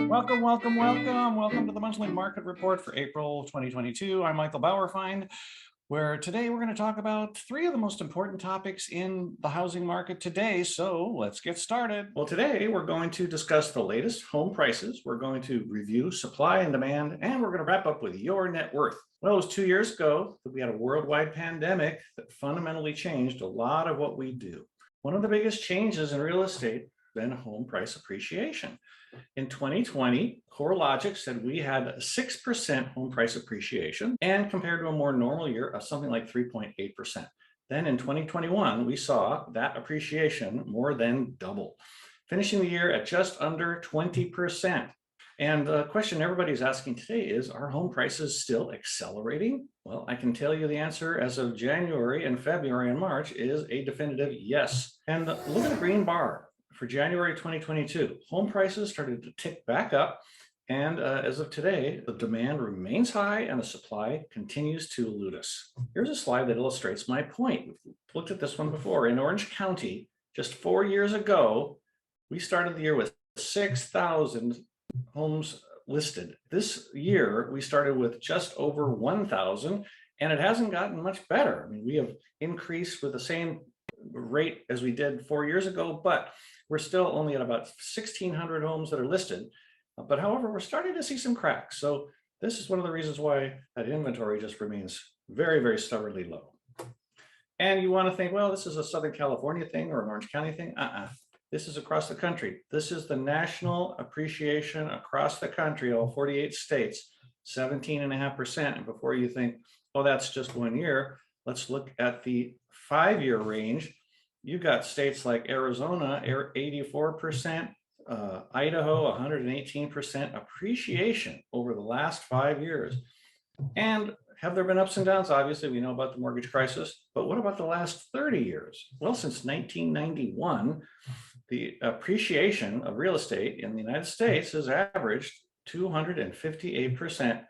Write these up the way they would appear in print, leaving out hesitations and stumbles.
Welcome, welcome, welcome. Welcome to the monthly market report for April 2022. I'm Michael Bauerfeind, where today we're going to talk about three of the most important topics in the housing market today. So let's get started. Well, today we're going to discuss the latest home prices. We're going to review supply and demand, and we're going to wrap up with your net worth. Well, it was 2 years ago that we had a worldwide pandemic that fundamentally changed a lot of what we do. One of the biggest changes in real estate has been home price appreciation. In 2020, CoreLogic said we had a 6% home price appreciation, and compared to a more normal year of something like 3.8%. Then in 2021, we saw that appreciation more than double, finishing the year at just under 20%. And the question everybody's asking today is, are home prices still accelerating? Well, I can tell you the answer as of January and February and March is a definitive yes. And look at the green bar. For January 2022, home prices started to tick back up. And as of today, the demand remains high and the supply continues to elude us. Here's a slide that illustrates my point. We've looked at this one before. In Orange County, just 4 years ago, we started the year with 6,000 homes listed. This year, we started with just over 1,000, and it hasn't gotten much better. I mean, we have increased with the same rate as we did 4 years ago, but we're still only at about 1,600 homes that are listed. But however, we're starting to see some cracks. So this is one of the reasons why that inventory just remains very, very stubbornly low. And you want to think, well, this is a Southern California thing or an Orange County thing. This is across the country. This is the national appreciation across the country, all 48 states, 17.5%. And before you think, oh, that's just 1 year, let's look at the 5-year range. You've got states like Arizona, 84%, Idaho, 118% appreciation over the last 5 years. And have there been ups and downs? Obviously, we know about the mortgage crisis, but what about the last 30 years? Well, since 1991, the appreciation of real estate in the United States has averaged 258%.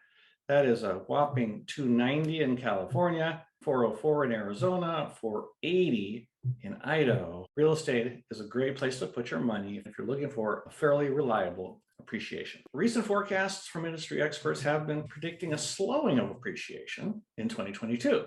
That is a whopping 290 in California, 404 in Arizona, 480 in Idaho. Real estate is a great place to put your money if you're looking for a fairly reliable appreciation. Recent forecasts from industry experts have been predicting a slowing of appreciation in 2022.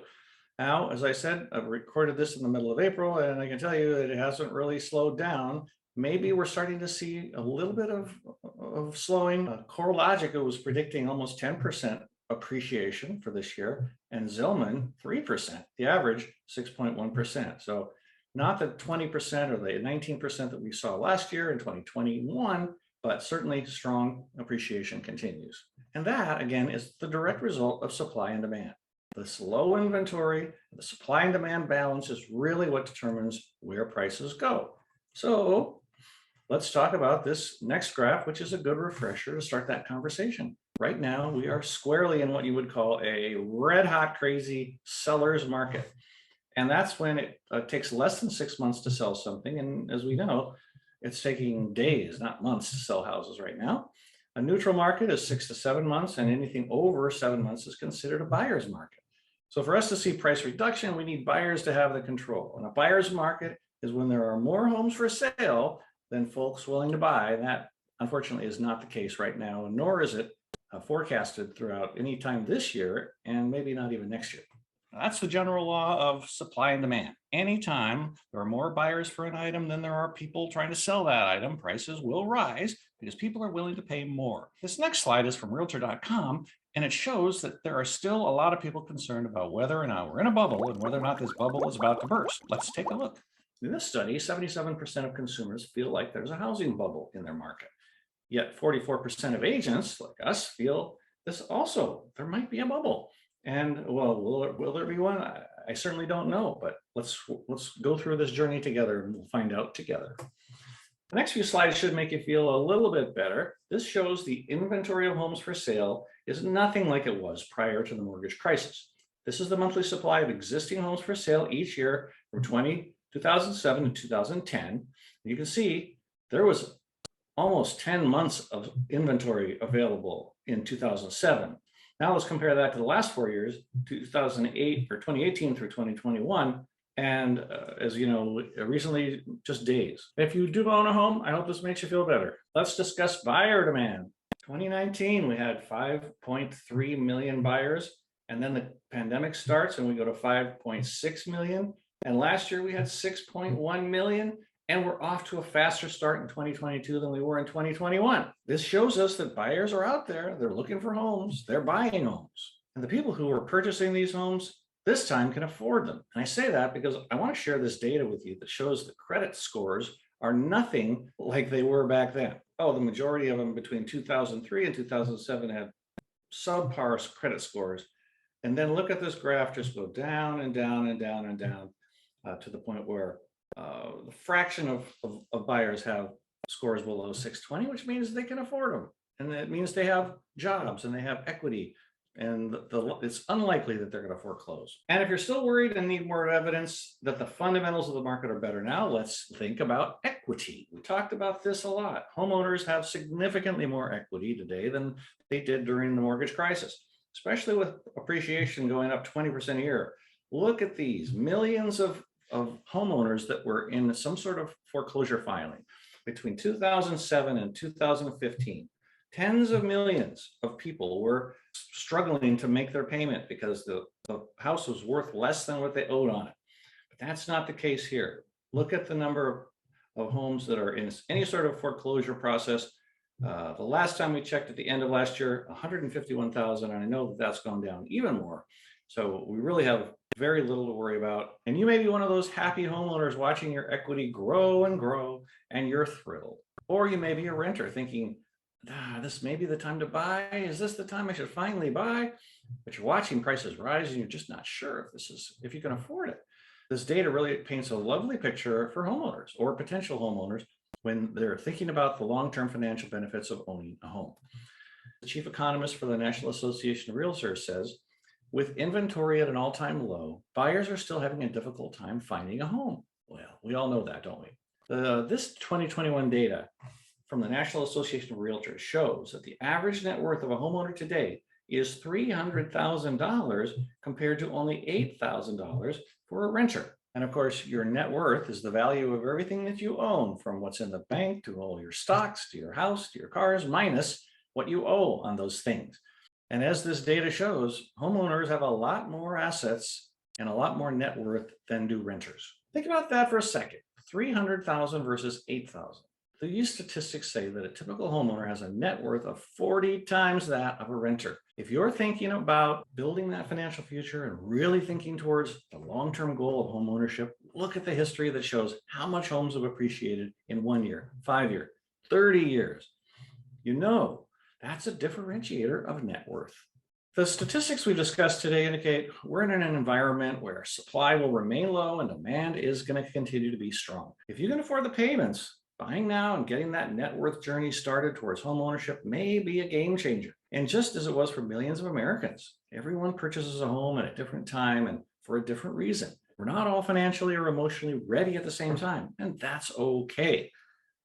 Now, as I said, I've recorded this in the middle of April, and I can tell you that it hasn't really slowed down. Maybe we're starting to see a little bit of slowing. CoreLogic was predicting almost 10% appreciation for this year, and Zillman 3%, the average 6.1%. So not the 20% or the 19% that we saw last year in 2021, but certainly strong appreciation continues. And that, again, is the direct result of supply and demand. This low inventory, the supply and demand balance is really what determines where prices go. So let's talk about this next graph, which is a good refresher to start that conversation. Right now, we are squarely in what you would call a red hot, crazy seller's market. And that's when it takes less than 6 months to sell something. And as we know, it's taking days, not months, to sell houses right now. A neutral market is 6 to 7 months, and anything over 7 months is considered a buyer's market. So for us to see price reduction, we need buyers to have the control. And a buyer's market is when there are more homes for sale than folks willing to buy. And that, unfortunately, is not the case right now, nor is it forecasted throughout any time this year, and maybe not even next year. That's the general law of supply and demand. Anytime there are more buyers for an item than there are people trying to sell that item, prices will rise because people are willing to pay more. This next slide is from Realtor.com, and it shows that there are still a lot of people concerned about whether or not we're in a bubble and whether or not this bubble is about to burst. Let's take a look. In this study, 77% of consumers feel like there's a housing bubble in their market. Yet 44% of agents, like us, feel this also, there might be a bubble. And well, will there be one? I certainly don't know, but let's go through this journey together and we'll find out together. The next few slides should make you feel a little bit better. This shows the inventory of homes for sale is nothing like it was prior to the mortgage crisis. This is the monthly supply of existing homes for sale each year from 2007 to 2010. You can see there was almost 10 months of inventory available in 2007. Now let's compare that to the last 4 years, 2008 or 2018 through 2021. And as you know, recently, just days. If you do own a home, I hope this makes you feel better. Let's discuss buyer demand. 2019, we had 5.3 million buyers. And then the pandemic starts and we go to 5.6 million. And last year we had 6.1 million. And we're off to a faster start in 2022 than we were in 2021. This shows us that buyers are out there. They're looking for homes. They're buying homes. And the people who are purchasing these homes this time can afford them. And I say that because I want to share this data with you that shows the credit scores are nothing like they were back then. Oh, the majority of them between 2003 and 2007 had subpar credit scores. And then look at this graph just go down and down and down and down to the point where the fraction of buyers have scores below 620, which means they can afford them. And it means they have jobs and they have equity. And it's unlikely that they're going to foreclose. And if you're still worried and need more evidence that the fundamentals of the market are better now, let's think about equity. We talked about this a lot. Homeowners have significantly more equity today than they did during the mortgage crisis, especially with appreciation going up 20% a year. Look at these millions of homeowners that were in some sort of foreclosure filing between 2007 and 2015. Tens of millions of people were struggling to make their payment because the house was worth less than what they owed on it. But that's not the case here. Look at the number of homes that are in any sort of foreclosure process. The last time we checked at the end of last year, 151,000, and I know that that's gone down even more. So we really have very little to worry about. And you may be one of those happy homeowners watching your equity grow and grow, and you're thrilled. Or you may be a renter thinking, this may be the time to buy. Is this the time I should finally buy? But you're watching prices rise and you're just not sure if you can afford it. This data really paints a lovely picture for homeowners or potential homeowners when they're thinking about the long-term financial benefits of owning a home. The chief economist for the National Association of Realtors says, with inventory at an all-time low, buyers are still having a difficult time finding a home. Well, we all know that, don't we? This 2021 data from the National Association of Realtors shows that the average net worth of a homeowner today is $300,000 compared to only $8,000 for a renter. And of course, your net worth is the value of everything that you own, from what's in the bank to all your stocks, to your house, to your cars, minus what you owe on those things. And as this data shows, homeowners have a lot more assets and a lot more net worth than do renters. Think about that for a second. 300,000 versus 8,000. These statistics say that a typical homeowner has a net worth of 40 times that of a renter. If you're thinking about building that financial future and really thinking towards the long-term goal of home ownership, look at the history that shows how much homes have appreciated in 1 year, 5 years, 30 years. You know, that's a differentiator of net worth. The statistics we've discussed today indicate we're in an environment where supply will remain low and demand is going to continue to be strong. If you can afford the payments, buying now and getting that net worth journey started towards home ownership may be a game changer. And just as it was for millions of Americans, everyone purchases a home at a different time and for a different reason. We're not all financially or emotionally ready at the same time, and that's okay.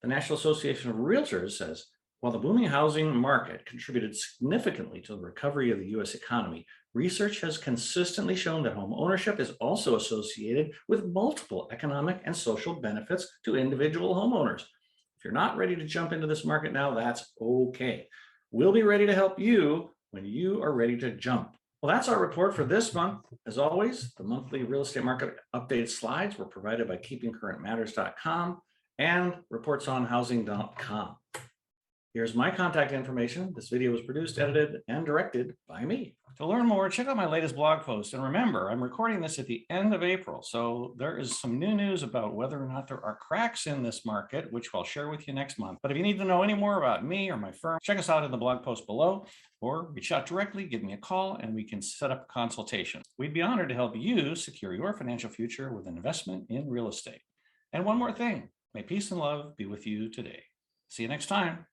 The National Association of Realtors says, while the booming housing market contributed significantly to the recovery of the U.S. economy, research has consistently shown that home ownership is also associated with multiple economic and social benefits to individual homeowners. If you're not ready to jump into this market now, that's okay. We'll be ready to help you when you are ready to jump. Well, that's our report for this month. As always, the monthly real estate market update slides were provided by keepingcurrentmatters.com and reportsonhousing.com. Here's my contact information. This video was produced, edited, and directed by me. To learn more, check out my latest blog post. And remember, I'm recording this at the end of April, so there is some new news about whether or not there are cracks in this market, which I'll share with you next month. But if you need to know any more about me or my firm, check us out in the blog post below, or reach out directly, give me a call, and we can set up a consultation. We'd be honored to help you secure your financial future with an investment in real estate. And one more thing, may peace and love be with you today. See you next time.